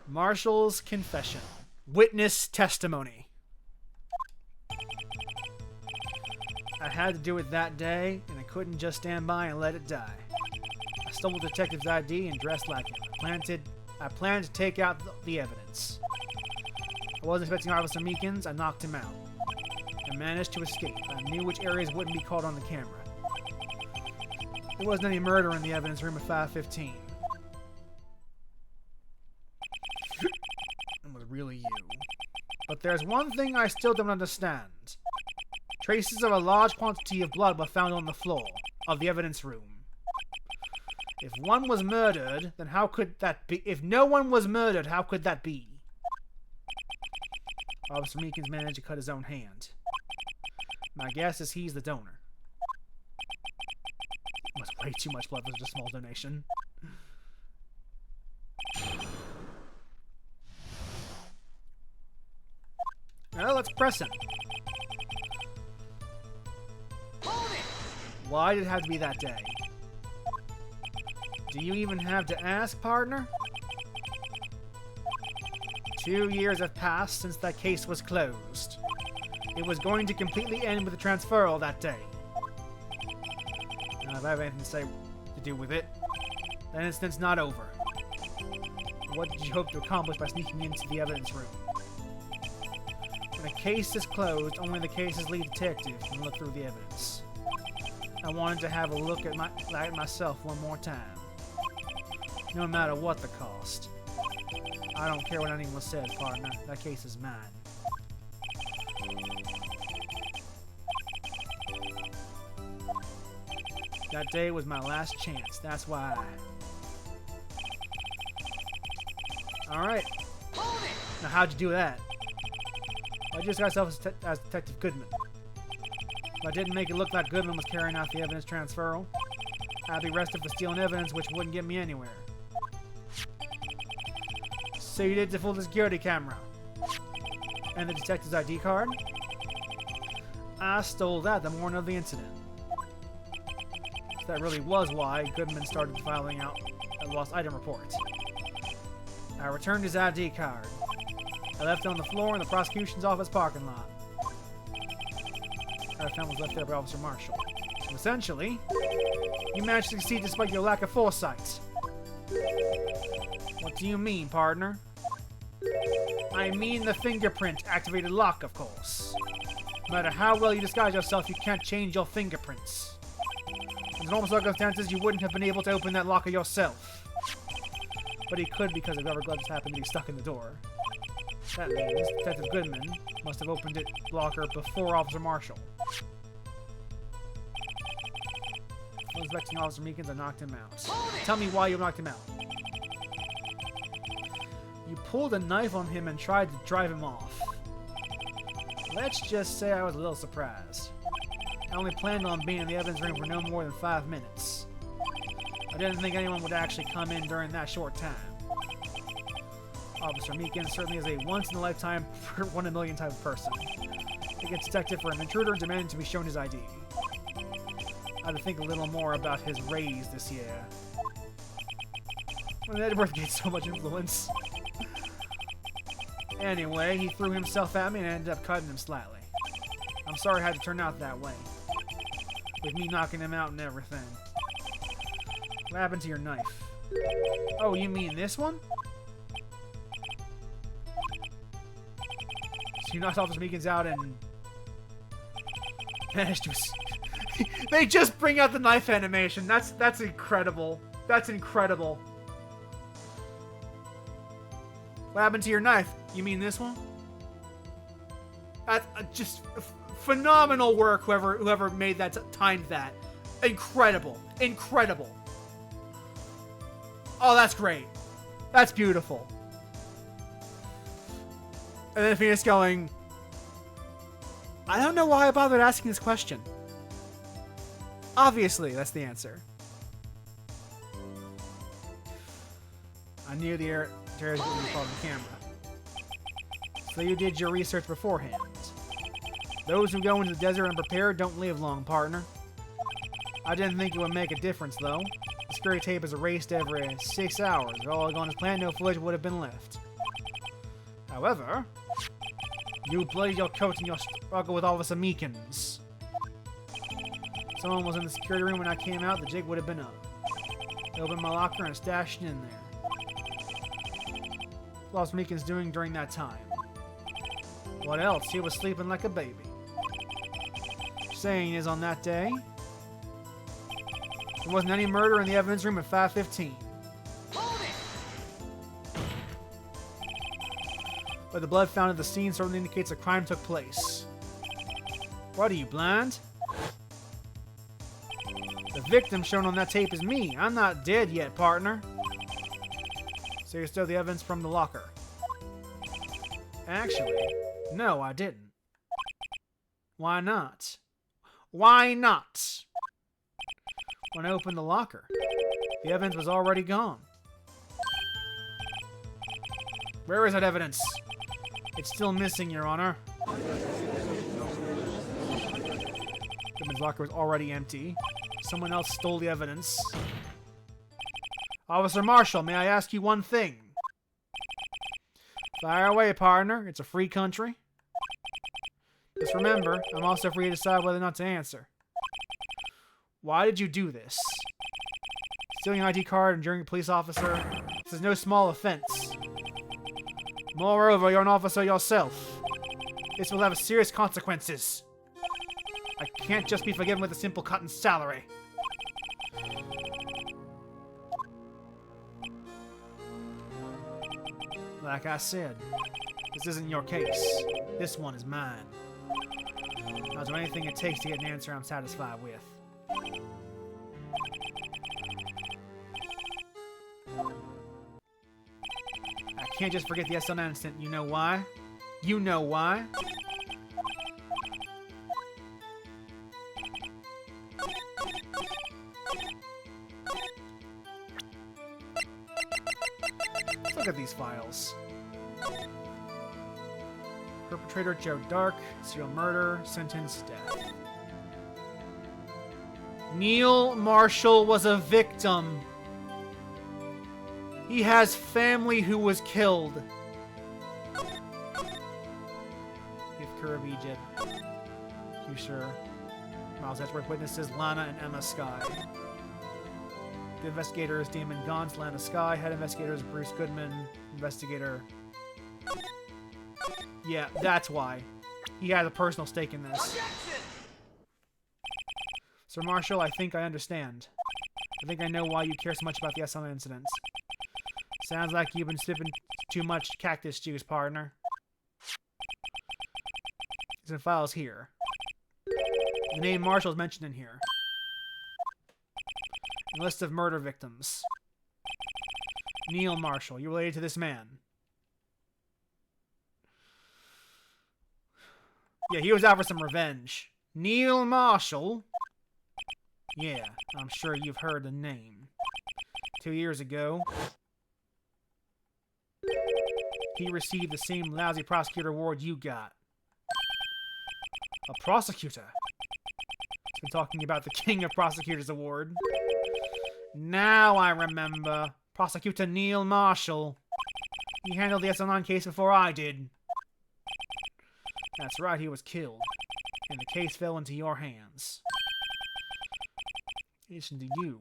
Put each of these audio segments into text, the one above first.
Marshall's confession. Witness testimony. I had to do it that day, and I couldn't just stand by and let it die. I stole the detective's ID and dressed like him. I planned to take out the evidence. I wasn't expecting Officer Meekins. I knocked him out. I managed to escape. I knew which areas wouldn't be caught on the camera. There wasn't any murder in the evidence room at 5:15. It was really you. But there's one thing I still don't understand. Traces of a large quantity of blood were found on the floor of the evidence room. If one was murdered, then how could that be? If no one was murdered, how could that be? Officer Meekins managed to cut his own hand. My guess is he's the donor. That was way too much blood for such a small donation. Well, let's press him. Why did it have to be that day? Do you even have to ask, partner? 2 years have passed since that case was closed. It was going to completely end with the transferal that day. Now, if I have anything to do with it, that incident's not over. What did you hope to accomplish by sneaking into the evidence room? When a case is closed, only the case's lead detective can look through the evidence. I wanted to have a look at myself one more time. No matter what the cost. I don't care what anyone says, partner. That case is mine. That day was my last chance. That's why Alright. Now how'd you do that? I just got myself as Detective Goodman. If I didn't make it look like Goodman was carrying out the evidence transferal, I'd be arrested for stealing evidence, which wouldn't get me anywhere. So you did to fool the security camera. And the detective's ID card? I stole that the morning of the incident. So that really was why Goodman started filing out a lost item report. I returned his ID card. I left it on the floor in the prosecution's office parking lot. I found was left there by Officer Marshall. So essentially, you managed to succeed despite your lack of foresight. What do you mean, partner? I mean the fingerprint-activated lock, of course. No matter how well you disguise yourself, you can't change your fingerprints. In normal circumstances, you wouldn't have been able to open that locker yourself. But he could because a rubber glove just happened to be stuck in the door. That means Detective Goodman must have opened it locker before Officer Marshall. I was expecting Officer Meekins and knocked him out. Tell me why you knocked him out. You pulled a knife on him and tried to drive him off. Let's just say I was a little surprised. I only planned on being in the evidence room for no more than 5 minutes. I didn't think anyone would actually come in during that short time. Officer Meekins certainly is a once-in-a-lifetime, one-in-a-million type of person. He gets detected for an intruder and demanding to be shown his ID. I had to think a little more about his raise this year. When Edward gained so much influence. Anyway, he threw himself at me and I ended up cutting him slightly. I'm sorry it had to turn out that way. With me knocking him out and everything. What happened to your knife? Oh, you mean this one? So you knocked Officer Meekins out and managed to... They just bring out the knife animation. That's incredible. That's incredible. What happened to your knife? You mean this one? That's just phenomenal work. Whoever made that timed that. Incredible. Incredible. Oh, that's great. That's beautiful. And then Phoenix going, I don't know why I bothered asking this question. Obviously, that's the answer. I knew the terrorist would be caught on camera. So you did your research beforehand. Those who go into the desert unprepared don't live long, partner. I didn't think it would make a difference, though. The security tape is erased every 6 hours. If all had gone as planned, no footage would have been left. However, you bloodied your coat in your struggle with Officer Meekins. If someone was in the security room when I came out, the jig would have been up. I opened my locker and stashed it in there. What was Meekins doing during that time? What else? He was sleeping like a baby. Saying is on that day, there wasn't any murder in the evidence room at 5:15. But the blood found at the scene certainly indicates a crime took place. What are you, blind? The victim shown on that tape is me. I'm not dead yet, partner. So you stole the evidence from the locker? Actually, no, I didn't. Why not? Why not? When I opened the locker, the evidence was already gone. Where is that evidence? It's still missing, Your Honor. Goodman's locker was already empty. Someone else stole the evidence. Officer Marshall, may I ask you one thing? Fire away, partner. It's a free country. Just remember, I'm also free to decide whether or not to answer. Why did you do this? Stealing an ID card and injuring a police officer? This is no small offense. Moreover, you're an officer yourself. This will have serious consequences. I can't just be forgiven with a simple cut in salary. Like I said, this isn't your case. This one is mine. I'll do anything it takes to get an answer I'm satisfied with. I can't just forget the SL9 incident. You know why? You know why? Let's look at these files. Perpetrator Joe Dark, serial murder, sentence, death. Neil Marshall was a victim. He has family who was killed. If Kirby, Egypt. You sure? Miles Edgeworth witnesses Lana and Emma Sky. The investigator is Damon Gauntz, Lana Sky. Head investigator is Bruce Goodman. Investigator. Yeah, that's why. He has a personal stake in this. Sir Marshall, I think I understand. I think I know why you care so much about the SL incidents. Sounds like you've been sipping too much cactus juice, partner. There's files here. The name Marshall is mentioned in here. A list of murder victims. Neil Marshall, you related to this man? Yeah, he was out for some revenge. Neil Marshall? Yeah, I'm sure you've heard the name. 2 years ago, he received the same lousy prosecutor award you got. A prosecutor? He's been talking about the King of Prosecutors Award. Now I remember. Prosecutor Neil Marshall. He handled the SL9 case before I did. That's right, he was killed. And the case fell into your hands. In addition to you,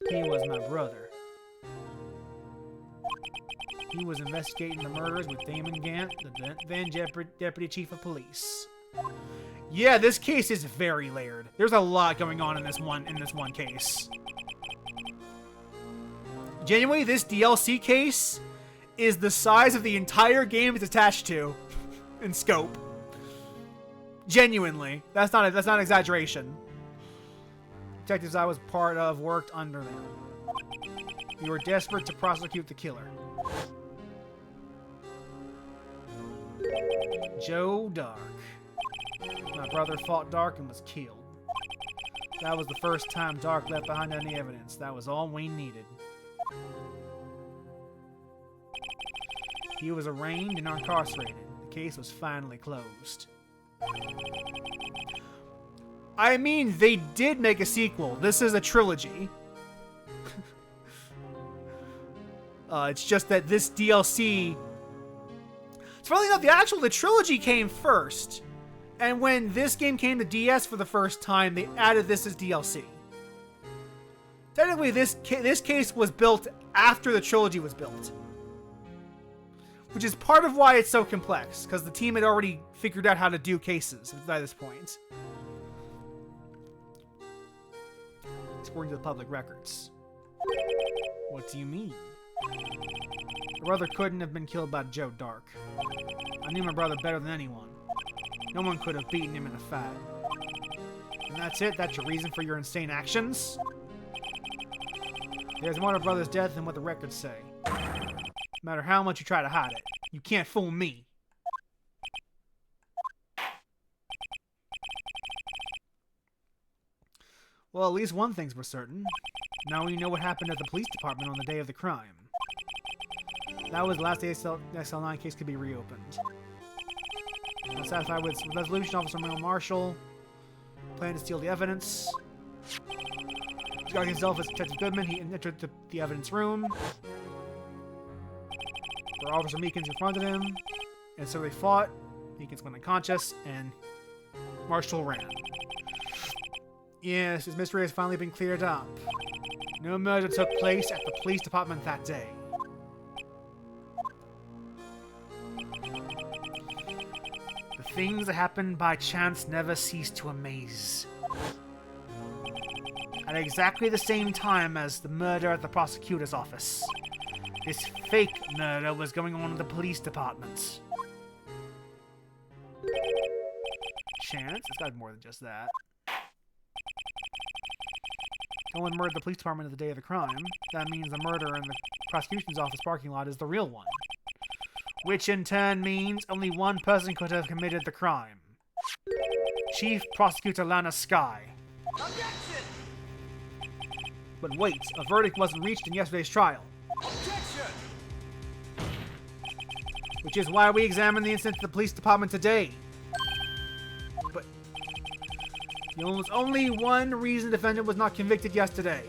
he was my brother. He was investigating the murders with Damon Gant, the then Deputy Chief of Police. Yeah, this case is very layered. There's a lot going on in this one case. Genuinely, this DLC case is the size of the entire game it's attached to in scope. Genuinely. That's not an exaggeration. Detectives I was part of worked under them. We were desperate to prosecute the killer. Joe Dark. My brother fought Dark and was killed. That was the first time Dark left behind any evidence. That was all we needed. He was arraigned and incarcerated. The case was finally closed. I mean, they did make a sequel. This is a trilogy. It's just that this DLC Funnily enough, the trilogy came first. And when this game came to DS for the first time, they added this as DLC. Technically, this case was built after the trilogy was built. Which is part of why it's so complex, because the team had already figured out how to do cases by this point. According to the public records. What do you mean? My brother couldn't have been killed by Joe Dark. I knew my brother better than anyone. No one could have beaten him in a fight. And that's it? That's your reason for your insane actions? There's more to my brother's death than what the records say. No matter how much you try to hide it, you can't fool me. Well, at least one thing's for certain. Now we know what happened at the police department on the day of the crime. That was the last day the SL9 case could be reopened. I'm satisfied with the resolution. Officer Marshall planned to steal the evidence. Disguising himself as Detective Goodman, he entered the evidence room. Where Officer Meekins confronted him, and so they fought. Meekins went unconscious, and Marshall ran. Yes, his mystery has finally been cleared up. No murder took place at the police department that day. The things that happen by chance never cease to amaze. At exactly the same time as the murder at the prosecutor's office, this fake murder was going on in the police department. Chance? It's got more than just that. No one murdered the police department at the day of the crime. That means the murder in the prosecution's office parking lot is the real one. Which in turn means only one person could have committed the crime. Chief Prosecutor Lana Skye. Objection! But wait, a verdict wasn't reached in yesterday's trial. Objection! Which is why we examined the incident at the police department today. But there's only one reason the defendant was not convicted yesterday.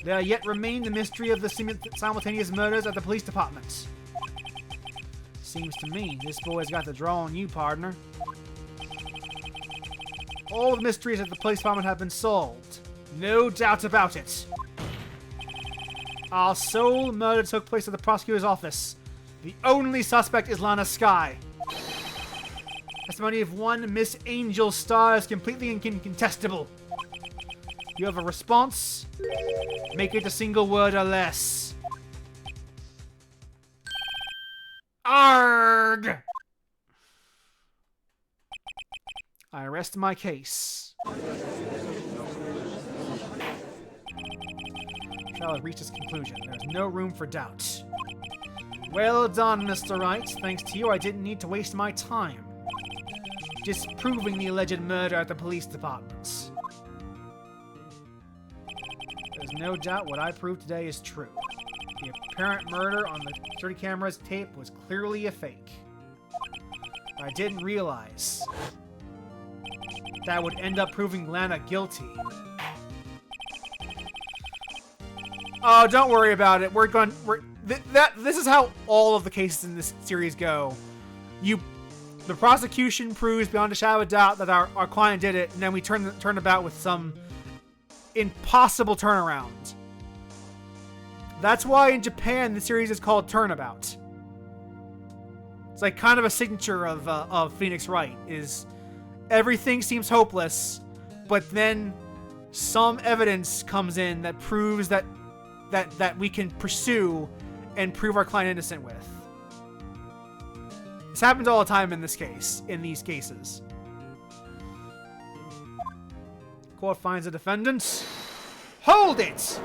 There yet remained the mystery of the simultaneous murders at the police department. Seems to me this boy's got the draw on you, partner. All the mysteries at the police department have been solved. No doubt about it. Our sole murder took place at the prosecutor's office. The only suspect is Lana Skye. Testimony of one Miss Angel Star is completely incontestable. You have a response? Make it a single word or less. Arg! I rest my case. Trial has reached its conclusion. There is no room for doubt. Well done, Mr. Wright. Thanks to you, I didn't need to waste my time disproving the alleged murder at the police department. There's no doubt what I proved today is true. The apparent murder on the security camera's tape was clearly a fake. I didn't realize that would end up proving Lana guilty. Oh, don't worry about it. This is how all of the cases in this series go. The prosecution proves beyond a shadow of doubt that our client did it, and then we turn about with some impossible turnaround. That's why in Japan the series is called Turnabout. It's like kind of a signature of Phoenix Wright, is everything seems hopeless, but then some evidence comes in that proves that we can pursue and prove our client innocent with. This happens all the time in these cases. Court finds the defendant. Hold it!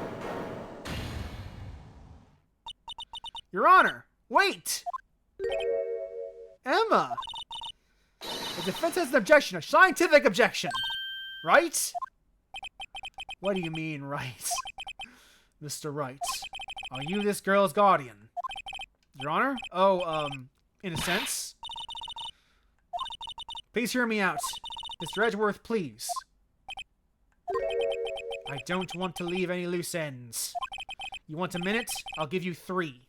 Your Honor, wait! Emma! The defense has an objection, a scientific objection. Right? What do you mean, right? Mr. Wright, are you this girl's guardian? Your Honor? Oh, in a sense. Please hear me out. Mr. Edgeworth, please. I don't want to leave any loose ends. You want a minute? I'll give you 3.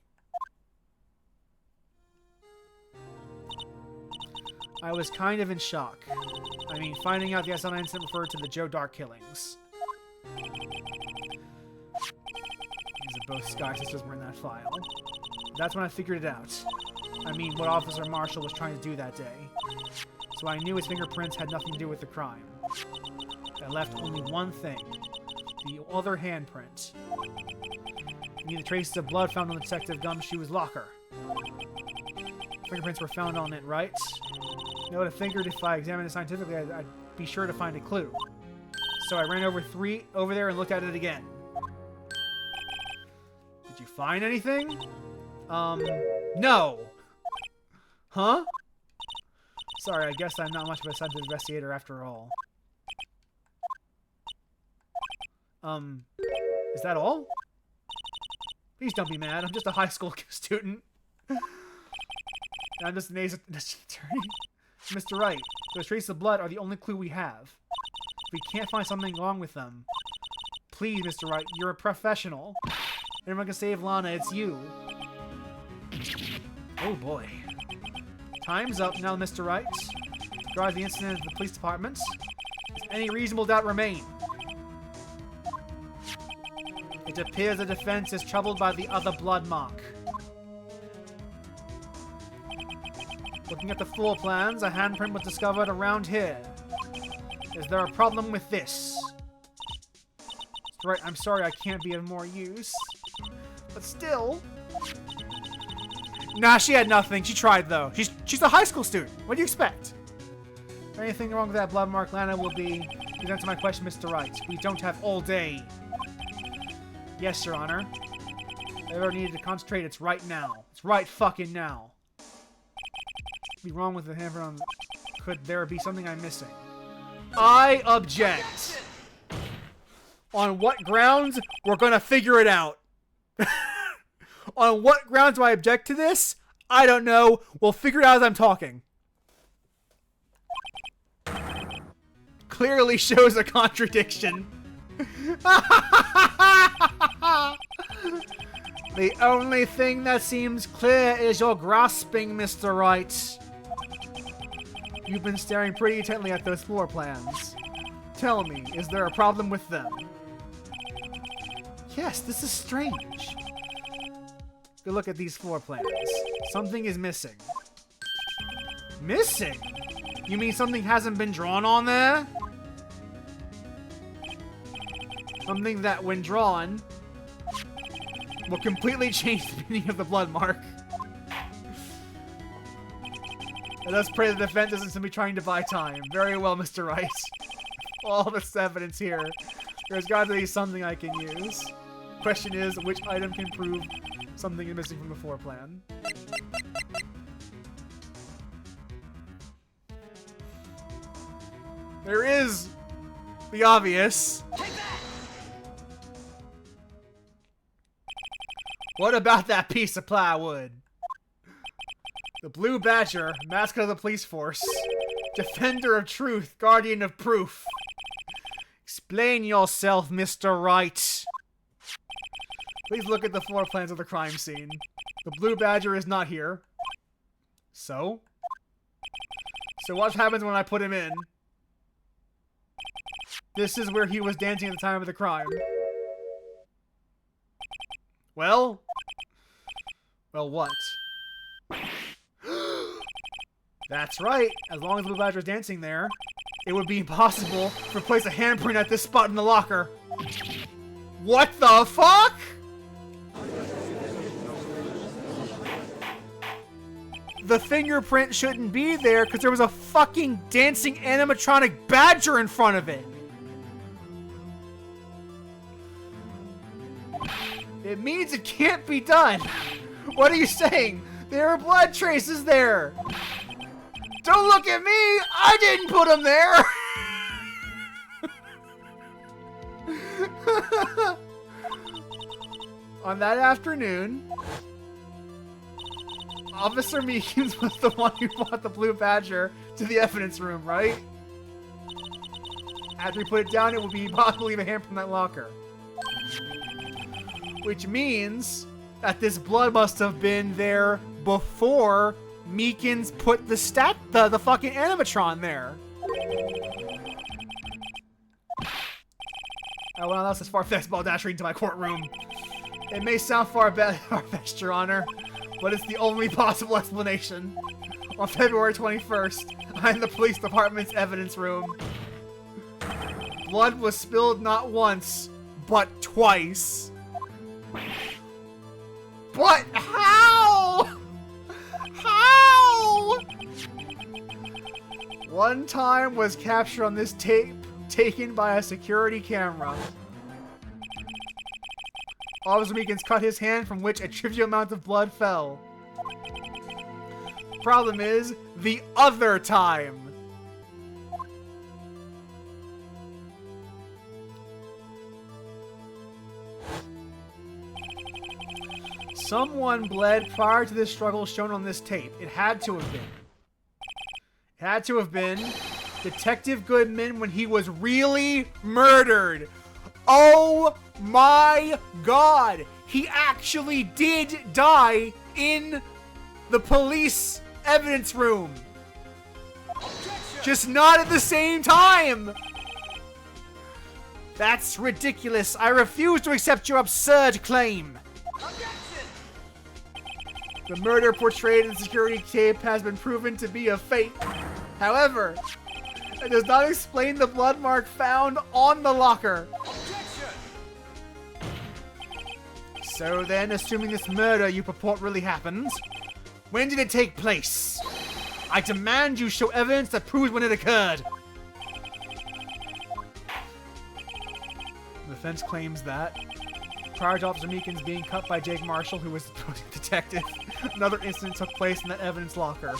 I was kind of in shock. I mean, finding out the SL9 incident referred to the Joe Dark killings. These are both Sky Sisters were in that file. That's when I figured it out. I mean, what Officer Marshall was trying to do that day. So I knew his fingerprints had nothing to do with the crime. That left only one thing. The other handprint. The traces of blood found on the Detective Gumshoe's locker. Fingerprints were found on it, right? I would have figured if I examined it scientifically, I'd be sure to find a clue. So I ran over there and looked at it again. Did you find anything? No! Huh? Sorry, I guess I'm not much of a scientific investigator after all. Is that all? Please don't be mad, I'm just a high school student. I'm just an attorney. Mr. Wright, those traces of blood are the only clue we have. If we can't find something wrong with them, please, Mr. Wright, you're a professional. Anyone can save Lana, it's you. Oh boy. Time's up now, Mr. Wright. Regarding the incident at the police department, does any reasonable doubt remain? It appears the defense is troubled by the other blood mark. Looking at the floor plans, a handprint was discovered around here. Is there a problem with this? Right, I'm sorry I can't be of more use. But still... Nah, she had nothing. She tried, though. She's a high school student. What do you expect? Anything wrong with that blood mark, Lana will be... Please answer my question, Mr. Wright. We don't have all day. Yes, Your Honor. If I ever needed to concentrate, it's right now. It's right fucking now. Be wrong with the handprint on... Could there be something I'm missing? I object! On what grounds? We're gonna figure it out. On what grounds do I object to this? I don't know. We'll figure it out as I'm talking. Clearly shows a contradiction. The only thing that seems clear is your grasping, Mr. Wright. You've been staring pretty intently at those floor plans. Tell me, is there a problem with them? Yes, this is strange. Good look at these floor plans. Something is missing. Missing? You mean something hasn't been drawn on there? Something that, when drawn, will completely change the meaning of the blood mark. And let's pray the defense isn't simply trying to buy time. Very well, Mr. Wright. All this evidence here. There's got to be something I can use. Question is, which item can prove something is missing from the floor plan? There is the obvious. What about that piece of plywood? The Blue Badger, mascot of the police force, defender of truth, guardian of proof. Explain yourself, Mr. Wright. Please look at the floor plans of the crime scene. The Blue Badger is not here. So? So what happens when I put him in? This is where he was dancing at the time of the crime. Well? Well, what? That's right. As long as the Blue Badger is dancing there, it would be impossible to place a handprint at this spot in the locker. What the fuck? The fingerprint shouldn't be there because there was a fucking dancing animatronic badger in front of it. It means it can't be done. What are you saying? There are blood traces there. Don't look at me! I didn't put them there! On that afternoon, Officer Meekins was the one who brought the Blue Badger to the evidence room, right? After he put it down, it would be impossible to leave a handprint in that locker. Which means that this blood must have been there before Meekins put the fucking animatron there. Oh, well, that's as far-fetched baldash into my courtroom. It may sound far-fetched, Your Honor, but it's the only possible explanation. On February 21st, I'm in the police department's evidence room. Blood was spilled not once, but twice. But how? How? One time was captured on this tape taken by a security camera. Officer Meekins cut his hand from which a trivial amount of blood fell. Problem is, the other time. Someone bled prior to this struggle shown on this tape. It had to have been. It had to have been Detective Goodman when he was really murdered. Oh my god! He actually did die in the police evidence room. Just not at the same time! That's ridiculous. I refuse to accept your absurd claim. The murder portrayed in the security tape has been proven to be a fake. However, it does not explain the blood mark found on the locker. So then, assuming this murder you purport really happened, when did it take place? I demand you show evidence that proves when it occurred. The defense claims that prior to Officer Meekins being cut by Jake Marshall, who was the detective, another incident took place in that evidence locker.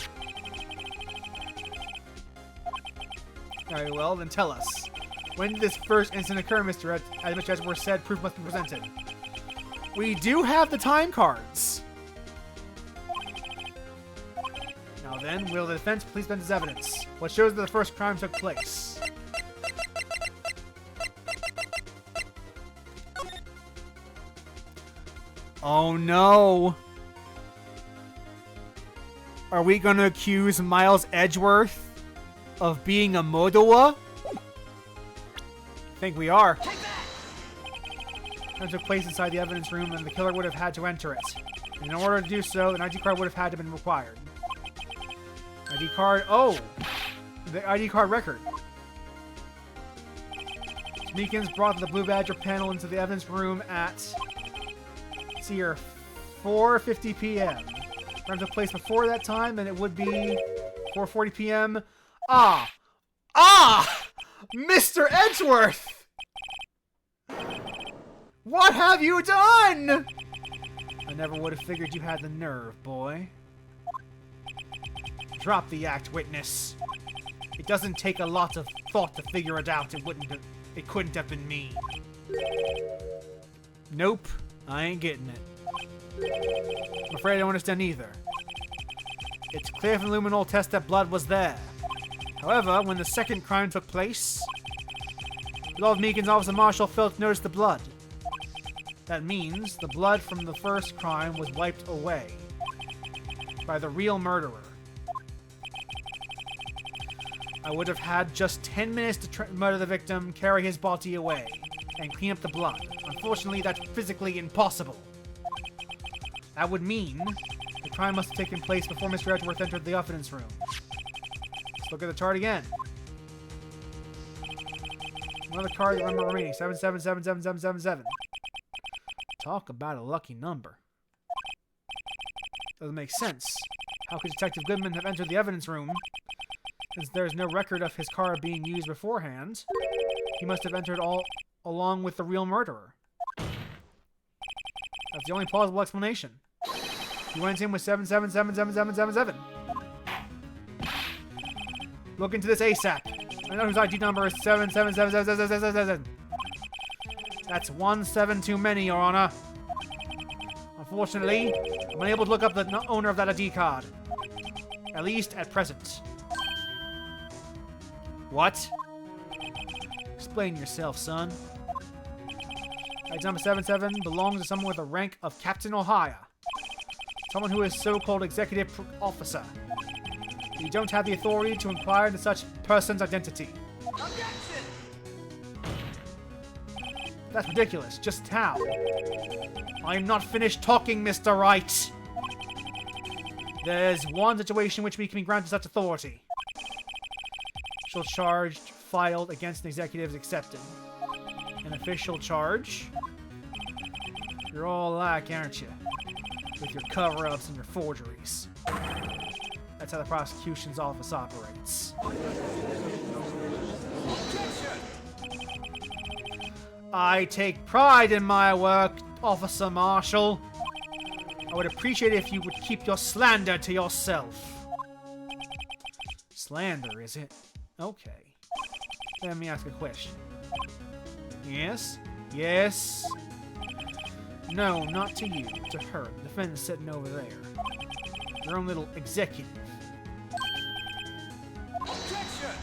Very well, then tell us. When did this first incident occur, Mr. Edgeworth said proof must be presented. We do have the time cards. Now then, will the defense please present its evidence? What shows that the first crime took place? Oh no! Are we gonna accuse Miles Edgeworth of being a murderer? I think we are. It took place inside the evidence room, and the killer would have had to enter it. And in order to do so, an ID card would have had to have been required. ID card. Oh! The ID card record. Meekins brought the Blue Badger panel into the evidence room at, let's see here, 4:50 p.m. Crime took place before that time, and it would be 4:40 p.m. Ah! Mr. Edgeworth! What have you done? I never would have figured you had the nerve, boy. Drop the act, witness. It doesn't take a lot of thought to figure it out. It couldn't have been me. Nope, I ain't getting it. I'm afraid I don't understand either. It's clear from the luminol test that blood was there. However, when the second crime took place, Lord Meekins' Officer Marshall failed to notice the blood. That means the blood from the first crime was wiped away by the real murderer. I would have had just 10 minutes to murder the victim, carry his body away, and clean up the blood. Unfortunately, that's physically impossible. That would mean the crime must have taken place before Mr. Edgeworth entered the evidence room. Let's look at the chart again. Another card that remaining. 77777777. Talk about a lucky number. Doesn't make sense. How could Detective Goodman have entered the evidence room? Since there is no record of his car being used beforehand, he must have entered all along with the real murderer. That's the only plausible explanation. He went in with 77777777. Look into this ASAP. I know whose ID number is 777777. That's 17 too many, Your Honor. Unfortunately, I'm unable to look up the owner of that ID card. At least at present. What? Explain yourself, son. ID number 77 belongs to someone with the rank of Captain or higher. Someone who is so-called executive officer. You don't have the authority to inquire into such person's identity. Objection! That's ridiculous. Just how? I am not finished talking, Mr. Wright. There's one situation in which we can be granted such authority. Official charge filed against an executive is accepted. An official charge? You're all alike, aren't you? With your cover-ups and your forgeries. That's how the prosecution's office operates. Objection! I take pride in my work, Officer Marshall. I would appreciate it if you would keep your slander to yourself. Slander, is it? Okay. Let me ask a question. Yes? Yes? No, not to you. To her. The defendant sitting over there. Your own little executive. Objection!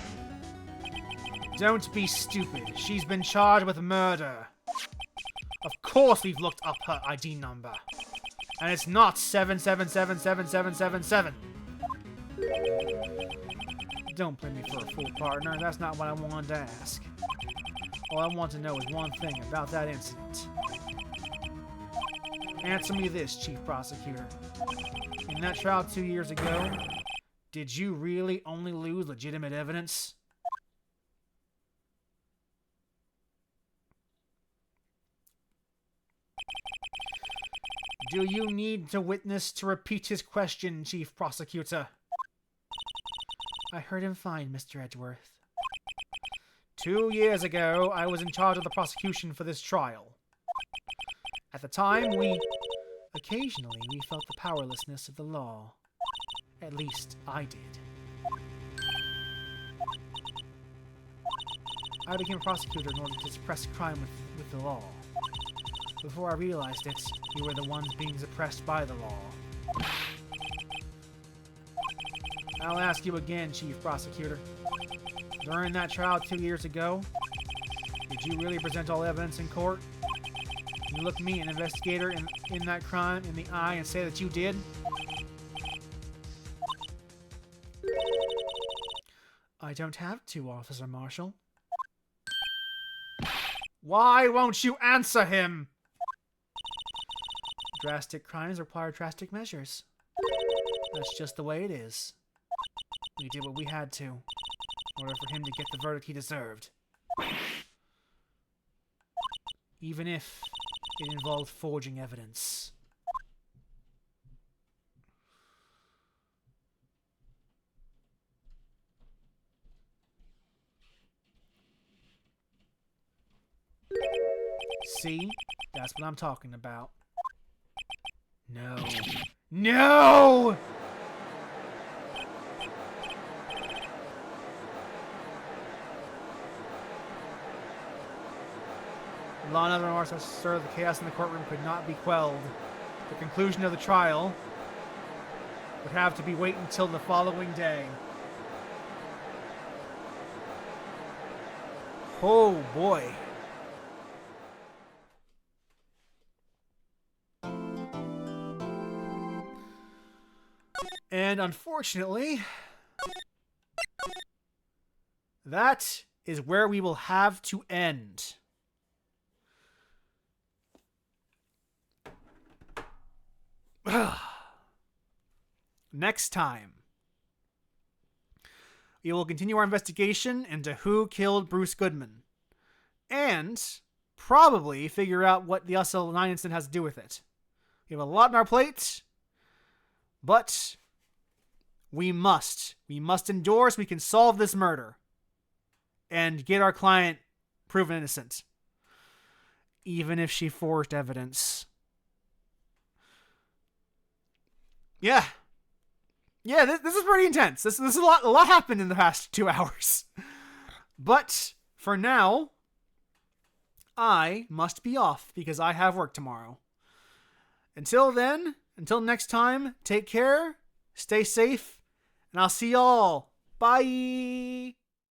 Don't be stupid. She's been charged with murder. Of course we've looked up her ID number. And it's not 7777777. Don't play me for a fool, partner. That's not what I wanted to ask. All I want to know is one thing about that incident. Answer me this, Chief Prosecutor. In that trial 2 years ago, did you really only lose legitimate evidence? Do you need the witness to repeat his question, Chief Prosecutor? I heard him fine, Mr. Edgeworth. 2 years ago, I was in charge of the prosecution for this trial. At the time, occasionally, we felt the powerlessness of the law. At least, I did. I became a prosecutor in order to suppress crime with the law. Before I realized it, you were the ones being suppressed by the law. I'll ask you again, Chief Prosecutor. During that trial 2 years ago, did you really present all evidence in court? Can you look me, an investigator, in that crime in the eye and say that you did? I don't have to, Officer Marshall. Why won't you answer him? Drastic crimes require drastic measures. That's just the way it is. We did what we had to, in order for him to get the verdict he deserved. Even if it involved forging evidence. See? That's what I'm talking about. No. No! Law and other remarks that stir the chaos in the courtroom could not be quelled. The conclusion of the trial would have to be wait until the following day. Oh boy. And unfortunately, that is where we will have to end. Next time, we will continue our investigation into who killed Bruce Goodman. And probably figure out what the SL9 incident has to do with it. We have a lot on our plate, but we must endure so we can solve this murder and get our client proven innocent, even if she forged evidence. Yeah, this is pretty intense. This is a lot happened in the past 2 hours. But for now, I must be off because I have work tomorrow. Until then, until next time, take care, stay safe, and I'll see y'all. Bye!